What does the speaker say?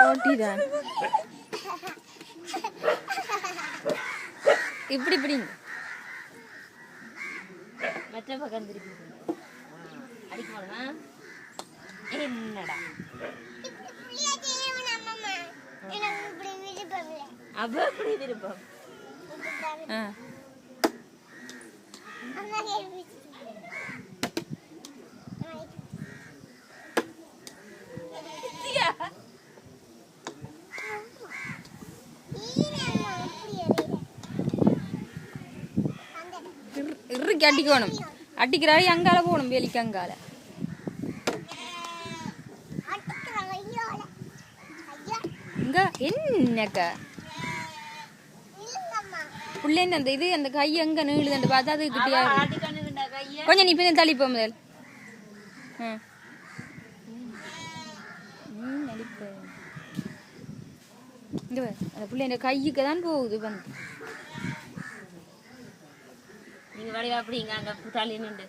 ஓட்டிதான் இப்படி இப்படி மற்ற பக்கம் திருப்பி அடிக்க போனா என்னடா அப்ப எப்படி விருப்பம் இறுக்கி அடிக்கணும் அடிக்கிறாரு அங்கால போகணும் வேலிக்கு அங்கால இங்க என்னக்கா புள்ளேன்னு அந்த இது அந்த கை எங்க நீளுது அந்த பார்த்தா அது கிட்டியா கொஞ்சம் நீ பின்ன தள்ளிப்போ முதல் இங்க அந்த புள்ள கைக்கு தான் போகுது வந்து நீங்க வடிவா அப்படிங்க அங்க தள்ளி நின்று